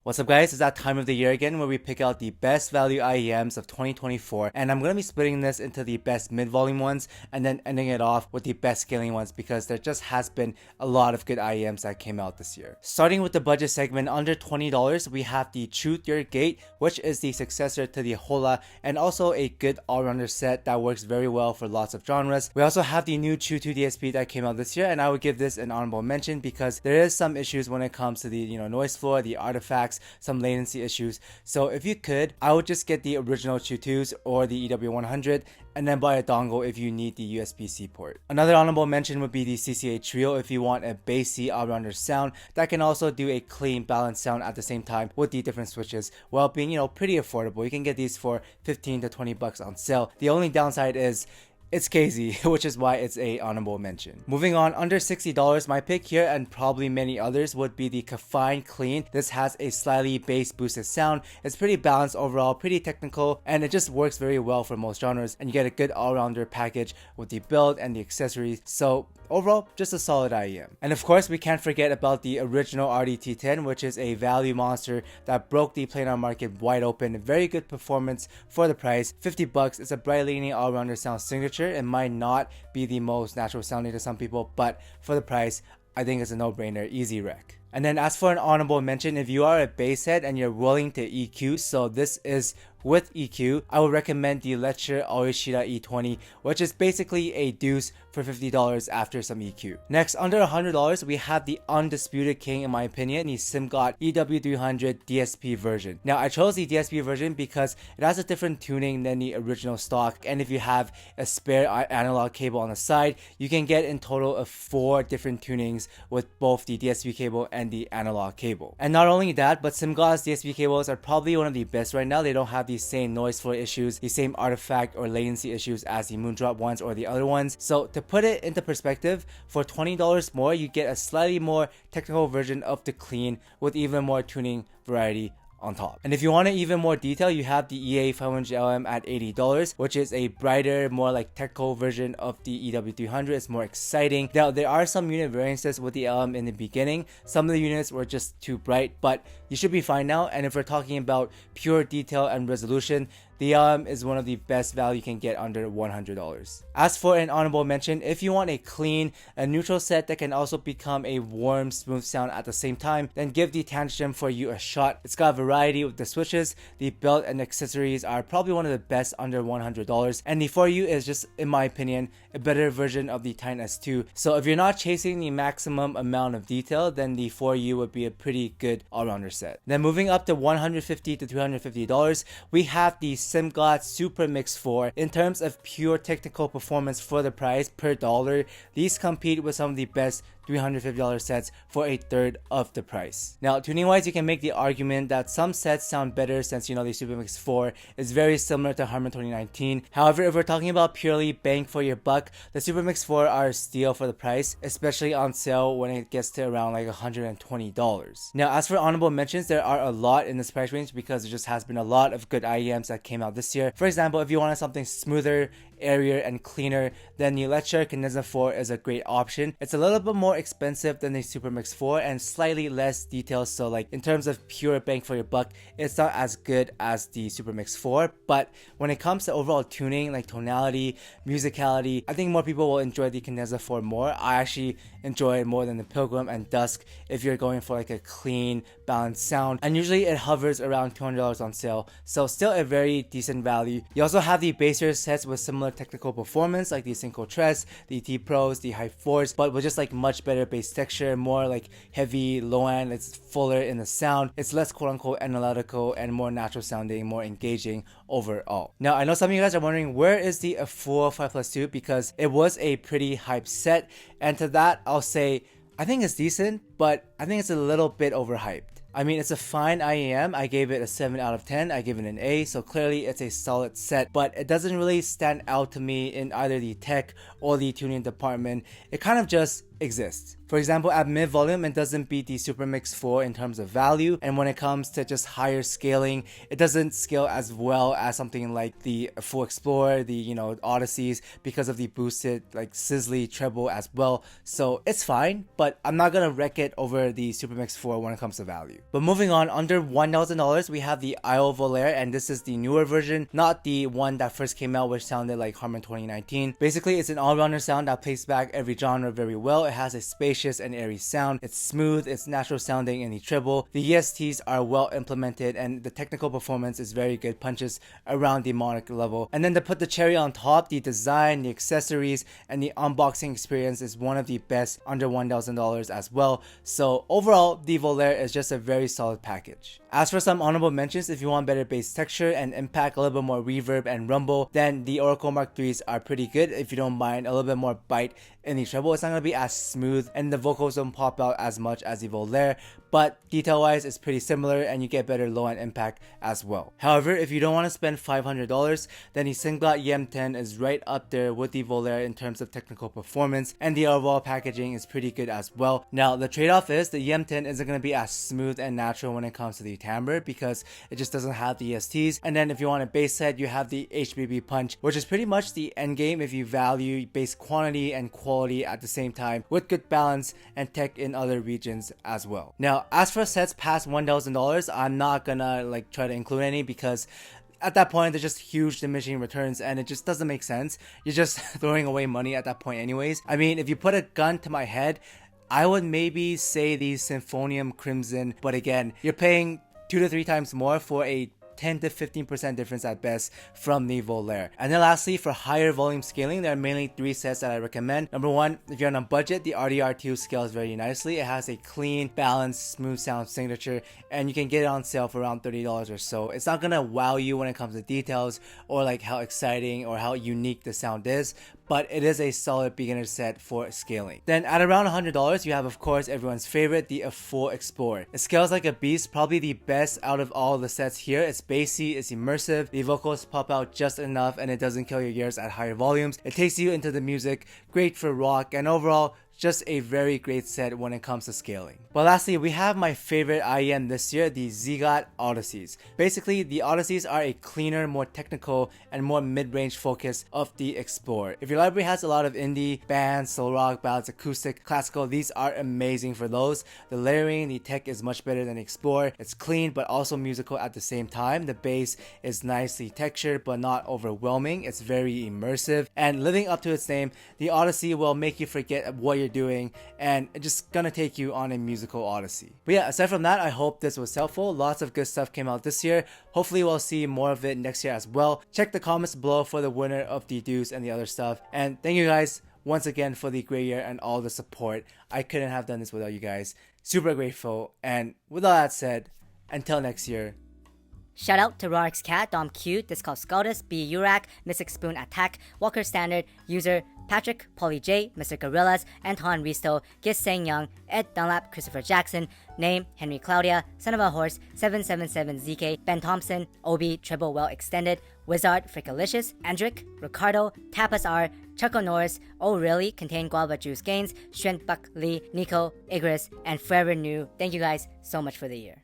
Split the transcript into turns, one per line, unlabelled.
What's up guys, it's that time of the year again where we pick out the best value IEMs of 2024, and I'm going to be splitting this into the best mid-volume ones and then ending it off with the best scaling ones because there just has been a lot of good IEMs that came out this year. Starting with the budget segment under $20, we have the Truth Your Gate, which is the successor to the Hola and also a good all-rounder set that works very well for lots of genres. We also have the new Chu 2 DSP that came out this year, and I would give this an honorable mention because there is some issues when it comes to the noise floor, the artifacts, some latency issues. So if you could, I would just get the original Chu 2s or the EW100 and then buy a dongle if you need the USB-C port. Another honorable mention would be the CCA Trio if you want a bassy all-rounder sound that can also do a clean balanced sound at the same time with the different switches while being pretty affordable. You can get these for 15 to 20 bucks on sale. The only downside is it's KZ, which is why it's a honorable mention. Moving on, under $60, my pick here and probably many others would be the Kafine Clean. This has a slightly bass boosted sound. It's pretty balanced overall, pretty technical, and it just works very well for most genres, and you get a good all-rounder package with the build and the accessories. So overall, just a solid IEM. And of course, we can't forget about the original RDT10, which is a value monster that broke the planar market wide open. Very good performance for the price. 50 bucks. It's a bright leaning all-rounder sound signature. It might not be the most natural sounding to some people, but for the price, I think it's a no-brainer, easy rec. And then as for an honorable mention, if you are a bass head and you're willing to EQ, so this is with EQ, I would recommend the Lecture Aoshida E20, which is basically a deuce for $50 after some EQ. Next, under $100, we have the undisputed king in my opinion, the SIMGOT EW300 DSP version. Now, I chose the DSP version because it has a different tuning than the original stock, and if you have a spare analog cable on the side, you can get in total of 4 different tunings with both the DSP cable and the analog cable. And not only that, but SIMGOT's DSP cables are probably one of the best right now. They don't have the same noise floor issues, the same artifact or latency issues as the Moondrop ones or the other ones. So to put it into perspective, for $20 more, you get a slightly more technical version of the Clean with even more tuning variety on top. And if you want even more detail, you have the EA500LM at $80, which is a brighter, more like technical version of the EW300. It's more exciting. Now, there are some unit variances with the LM in the beginning. Some of the units were just too bright, but you should be fine now. And if we're talking about pure detail and resolution, the LM is one of the best value you can get under $100. As for an honorable mention, if you want a clean, a neutral set that can also become a warm, smooth sound at the same time, then give the Tantrum for you a shot. It's got a variety with the switches, the belt and accessories are probably one of the best under $100, and the For You is just, in my opinion, a better version of the Titan S2. So if you're not chasing the maximum amount of detail, then the For You would be a pretty good all-rounder set. Then moving up to $150 to $350, we have the SIMGOT Super Mix 4. In terms of pure technical performance for the price per dollar, these compete with some of the best $350 sets for a third of the price. Now, tuning wise, you can make the argument that some sets sound better since the Super Mix 4 is very similar to Harman 2019. However, if we're talking about purely bang for your buck, the Super Mix 4 are a steal for the price, especially on sale when it gets to around like $120. Now, as for honorable mentions, there are a lot in this price range because there just has been a lot of good IEMs that came out this year. For example, if you wanted something smoother, airier, and cleaner, then the Lecture Condenser 4 is a great option. It's a little bit more expensive than the Super Mix 4 and slightly less details, so like in terms of pure bang for your buck, it's not as good as the Super Mix 4, but when it comes to overall tuning, like tonality, musicality, I think more people will enjoy the Condenser 4 more. I actually enjoy it more than the Pilgrim and Dusk if you're going for like a clean, balanced sound, and usually it hovers around $200 on sale, so still a very decent value. You also have the bassier sets with similar technical performance like the Synco Tres, the T Pros, the High Force, but with just like much better bass texture, more like heavy, low end, it's fuller in the sound, it's less quote unquote analytical and more natural sounding, more engaging overall. Now, I know some of you guys are wondering where is the AFUL 5+2 because it was a pretty hype set, and to that I'll say I think it's decent, but I think it's a little bit overhyped. I mean, it's a fine IEM. I gave it a 7 out of 10. I give it an A, so clearly it's a solid set, but it doesn't really stand out to me in either the tech or the tuning department. It kind of just exists. For example, at mid volume, it doesn't beat the Super Mix 4 in terms of value, and when it comes to just higher scaling, it doesn't scale as well as something like the Full Explorer, the Odysseys, because of the boosted like sizzly treble as well. So it's fine, but I'm not gonna wreck it over the Super Mix 4 when it comes to value. But moving on, under $1,000, we have the IO Volaire, and this is the newer version, not the one that first came out, which sounded like Harman 2019. Basically, it's an all-rounder sound that plays back every genre very well. It has a spacious and airy sound. It's smooth, it's natural sounding in the treble. The ESTs are well implemented, and the technical performance is very good, punches around the monarch level. And then to put the cherry on top, the design, the accessories, and the unboxing experience is one of the best under $1,000 as well. So overall, the Volaire is just a very solid package. As for some honorable mentions, if you want better bass texture and impact, a little bit more reverb and rumble, then the Oracle Mark 3s are pretty good. If you don't mind a little bit more bite in the treble, it's not going to be as smooth and the vocals don't pop out as much as the Volaire, but detail wise it's pretty similar and you get better low end impact as well. However, if you don't want to spend $500, then the Singlot EM10 is right up there with the Volaire in terms of technical performance, and the overall packaging is pretty good as well. Now the trade-off is the EM10 isn't going to be as smooth and natural when it comes to the timbre because it just doesn't have the ESTs. And then if you want a bass head, you have the HBB Punch, which is pretty much the end game if you value bass quantity and quality at the same time, with good balance and tech in other regions as well. Now as for sets past $1,000, I'm not gonna like try to include any because at that point they're just huge diminishing returns and it just doesn't make sense. You're just throwing away money at that point anyways. I mean, if you put a gun to my head, I would maybe say the Symphonium Crimson, but again, you're paying 2 to 3 times more for a 10 to 15% difference at best from the Volaire. And then lastly, for higher volume scaling, there are mainly 3 sets that I recommend. Number 1, if you're on a budget, the RDR2 scales very nicely. It has a clean, balanced, smooth sound signature, and you can get it on sale for around $30 or so. It's not gonna wow you when it comes to details or like how exciting or how unique the sound is, but it is a solid beginner set for scaling. Then at around $100, you have of course everyone's favorite, the AFUL Explorer. It scales like a beast, probably the best out of all the sets here. It's bassy, it's immersive, the vocals pop out just enough, and it doesn't kill your ears at higher volumes. It takes you into the music, great for rock, and overall just a very great set when it comes to scaling. But lastly, we have my favorite IEM this year, the Zigot Odysseys. Basically, the Odysseys are a cleaner, more technical, and more mid-range focus of the Explorer. If your library has a lot of indie, bands, soul rock, ballads, acoustic, classical, these are amazing for those. The layering, the tech is much better than Explorer. It's clean, but also musical at the same time. The bass is nicely textured, but not overwhelming. It's very immersive. And living up to its name, the Odyssey will make you forget what you're doing and it's just gonna take you on a musical odyssey. But yeah, aside from that, I hope this was helpful. Lots of good stuff came out this year. Hopefully we'll see more of it next year as well. Check the comments below for the winner of the dues and the other stuff. And thank you guys once again for the great year and all the support. I couldn't have done this without you guys. Super grateful. And with all that said, until next year.
Shout out to Rorik's Cat, Dom Q, Discal Scotus, B Urak, Mystic Spoon Attack, Walker Standard, User, Patrick, Polly J, Mr. Gorillas, Anton Risto, Gis Sang Young, Ed Dunlap, Christopher Jackson, Name, Henry Claudia, Son of a Horse, 777ZK, Ben Thompson, Obi, Treble Well Extended, Wizard, Frickalicious, Andrick, Ricardo, Tapas R, Chucko Norris, Oh Really, Contain Guava Juice Gains, Shren Buck Lee, Nico, Igris, and Forever New. Thank you guys so much for the year.